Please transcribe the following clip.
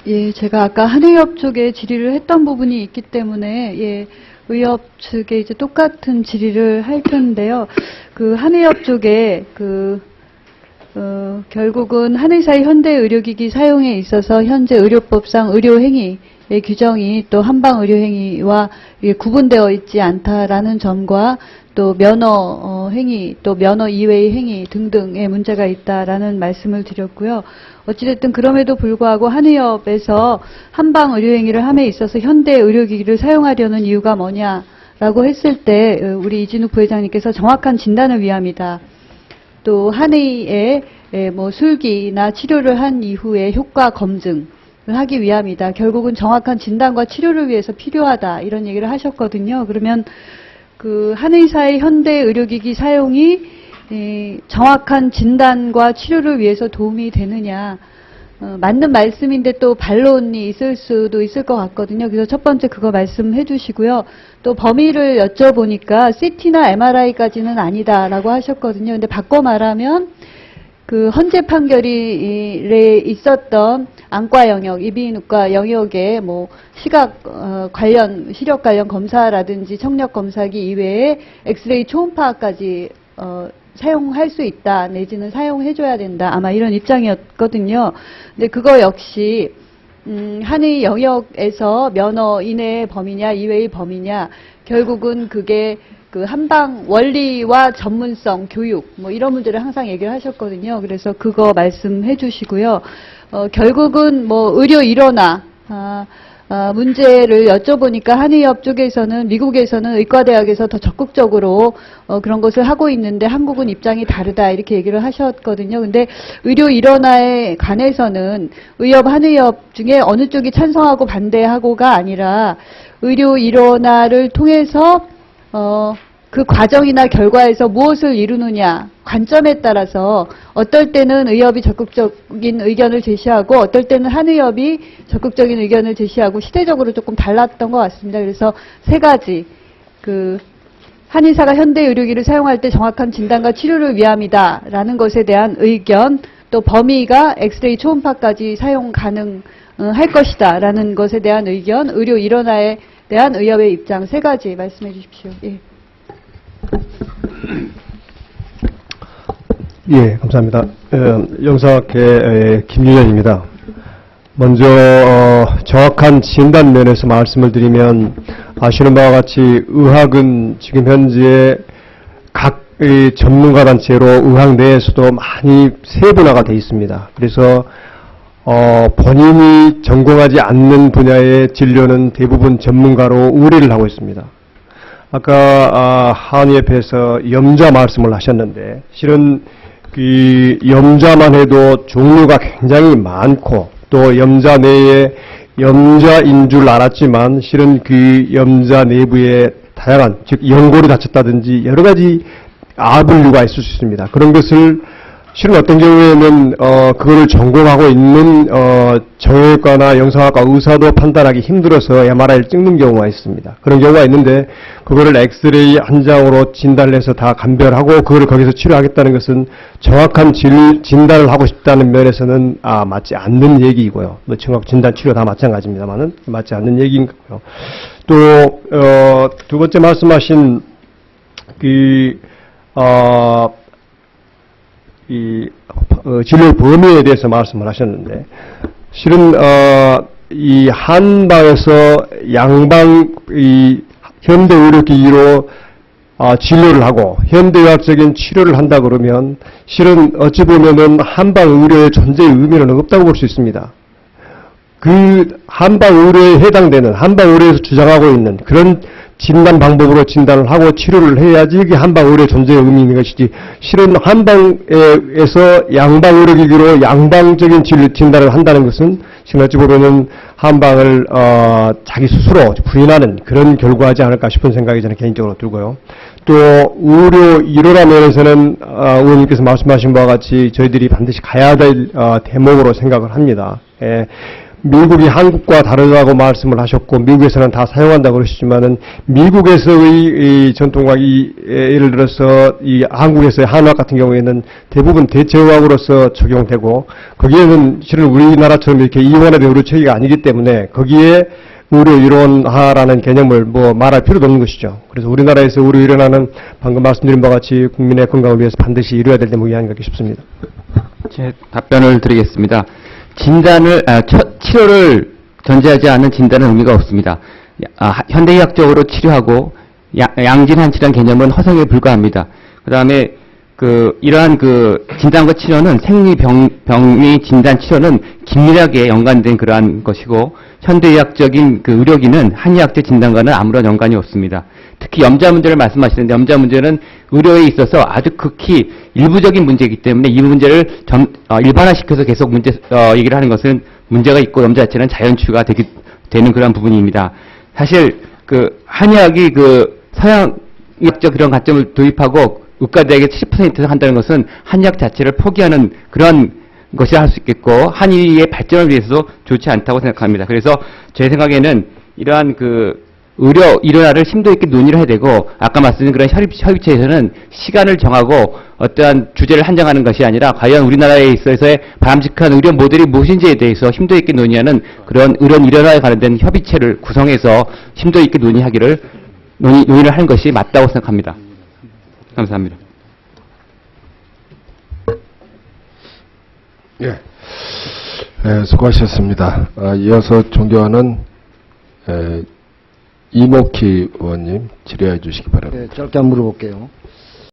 예, 제가 아까 한의협 쪽에 질의를 했던 부분이 있기 때문에, 예, 의협 측에 이제 똑같은 질의를 할 텐데요. 그 한의협 쪽에 결국은 한의사의 현대 의료기기 사용에 있어서 현재 의료법상 의료행위의 규정이 또 한방의료행위와 구분되어 있지 않다라는 점과 또 면허 행위, 또 면허 이외의 행위 등등의 문제가 있다라는 말씀을 드렸고요. 어찌됐든 그럼에도 불구하고 한의협에서 한방 의료행위를 함에 있어서 현대 의료기기를 사용하려는 이유가 뭐냐라고 했을 때 우리 이진욱 부회장님께서 정확한 진단을 위함이다. 또 한의의 뭐 술기나 치료를 한 이후에 효과 검증을 하기 위함이다. 결국은 정확한 진단과 치료를 위해서 필요하다. 이런 얘기를 하셨거든요. 그러면 그 한의사의 현대 의료기기 사용이 정확한 진단과 치료를 위해서 도움이 되느냐. 맞는 말씀인데 또 반론이 있을 수도 있을 것 같거든요. 그래서 첫 번째 그거 말씀해 주시고요. 또 범위를 여쭤보니까 CT나 MRI까지는 아니다라고 하셨거든요. 근데 바꿔 말하면 그 헌재 판결이 있었던 안과 영역, 이비인후과 영역에 뭐 시각 관련, 시력 관련 검사라든지 청력 검사기 이외에 엑스레이 초음파까지 사용할 수 있다, 내지는 사용해줘야 된다. 아마 이런 입장이었거든요. 근데 그거 역시 한의 영역에서 면허 이내의 범위냐 이외의 범위냐, 결국은 그게 그 한방 원리와 전문성, 교육 뭐 이런 문제를 항상 얘기를 하셨거든요. 그래서 그거 말씀해 주시고요. 결국은 뭐 의료 일원화 문제를 여쭤보니까 한의협 쪽에서는, 미국에서는 의과대학에서 더 적극적으로 그런 것을 하고 있는데 한국은 입장이 다르다 이렇게 얘기를 하셨거든요. 근데 의료 일원화에 관해서는 의협, 한의협 중에 어느 쪽이 찬성하고 반대하고가 아니라 의료 일원화를 통해서 그 과정이나 결과에서 무엇을 이루느냐 관점에 따라서 어떨 때는 의협이 적극적인 의견을 제시하고 어떨 때는 한의협이 적극적인 의견을 제시하고 시대적으로 조금 달랐던 것 같습니다. 그래서 세 가지, 그 한의사가 현대 의료기를 사용할 때 정확한 진단과 치료를 위함이다라는 것에 대한 의견, 또 범위가 엑스레이 초음파까지 사용 가능할 것이다라는 것에 대한 의견, 의료 일원화에 대한 의협의 입장, 세 가지 말씀해 주십시오. 예. 예, 감사합니다. 영사학회 김유현입니다. 먼저 정확한 진단 면에서 말씀을 드리면, 아시는 바와 같이 의학은 지금 현재 각 전문가단체로 의학 내에서도 많이 세분화가 되어 있습니다. 그래서 본인이 전공하지 않는 분야의 진료는 대부분 전문가로 의뢰를 하고 있습니다. 아까 한의협에서 염좌 말씀을 하셨는데, 실은 그 염좌만 해도 종류가 굉장히 많고, 또 염좌 내에 염좌인 줄 알았지만 실은 그 염좌 내부에 다양한, 즉 연골이 다쳤다든지 여러 가지 아분류가 있을 수 있습니다. 그런 것을 실은 어떤 경우에는 그거를 전공하고 있는 정형외과나 영상학과 의사도 판단하기 힘들어서 MRI를 찍는 경우가 있습니다. 그런 경우가 있는데, 그거를 엑스레이 한 장으로 진단을 해서 다 감별하고 그거를 거기서 치료하겠다는 것은 정확한 진단을 하고 싶다는 면에서는 맞지 않는 얘기이고요. 뭐 정확 진단 치료 다 마찬가지입니다만은 맞지 않는 얘기인가요. 또 두 번째 말씀하신 진료 범위에 대해서 말씀을 하셨는데, 실은 이 한방에서 양방 현대 의료기기로 진료를 하고 현대의학적인 치료를 한다 그러면 실은 어찌 보면은 한방 의료의 존재의 의미는 없다고 볼 수 있습니다. 그 한방 의료에 해당되는, 한방 의료에서 주장하고 있는 그런 진단 방법으로 진단을 하고 치료를 해야지 이게 한방 의료의 존재의 의미인 것이지, 실은 한방에서 양방 의료기기로 양방적인 진단을 한다는 것은 지금 어찌 보면은 한방을 자기 스스로 부인하는 그런 결과하지 않을까 싶은 생각이 저는 개인적으로 들고요. 또 의료 일원화 면에서는 의원님께서 말씀하신 바와 같이 저희들이 반드시 가야 될 대목으로 생각을 합니다. 미국이 한국과 다르다고 말씀을 하셨고 미국에서는 다 사용한다고 그러시지만은 미국에서의 이 전통과학이 예를 들어서 이 한국에서의 한의학 같은 경우에는 대부분 대체의학으로서 적용되고 거기에는 실은 우리나라처럼 이렇게 이원화된 의료 체계가 아니기 때문에 거기에 의료 이론화라는 개념을 뭐 말할 필요도 없는 것이죠. 그래서 우리나라에서 의료 이론화는 방금 말씀드린 바와 같이 국민의 건강을 위해서 반드시 이루어야 될 대목이 아닌가 싶습니다. 제 답변을 드리겠습니다. 치료를 전제하지 않은 진단은 의미가 없습니다. 현대의학적으로 치료하고 양진한치라는 개념은 허상에 불과합니다. 그 다음에 이러한 진단과 치료는 생리병리 진단 치료는 긴밀하게 연관된 그러한 것이고 현대의학적인 의료기는 한의학적 진단과는 아무런 연관이 없습니다. 특히 염자 문제를 말씀하시는데 염자 문제는 의료에 있어서 아주 극히 일부적인 문제이기 때문에 이 문제를 일반화시켜서 계속 얘기를 하는 것은 문제가 있고 염자 자체는 자연치유가 되는 그런 부분입니다. 사실 한의학이 서양의학적 그런 관점을 도입하고 의과대학의 70% 한다는 것은 한의학 자체를 포기하는 그런 것이 할 수 있겠고 한의의 발전을 위해서도 좋지 않다고 생각합니다. 그래서 제 생각에는 이러한 의료 이론화를 심도 있게 논의를 해야 되고 아까 말씀드린 그런 협의체에서는 시간을 정하고 어떠한 주제를 한정하는 것이 아니라 과연 우리나라에 있어서의 바람직한 의료 모델이 무엇인지에 대해서 심도 있게 논의하는 그런 의료 이론화에 관련된 협의체를 구성해서 심도 있게 논의를 하는 것이 맞다고 생각합니다. 감사합니다. 예. 수고하셨습니다. 이어서 존경하는 이목희 의원님 질의해 주시기 바랍니다. 네, 짧게 한번 물어볼게요.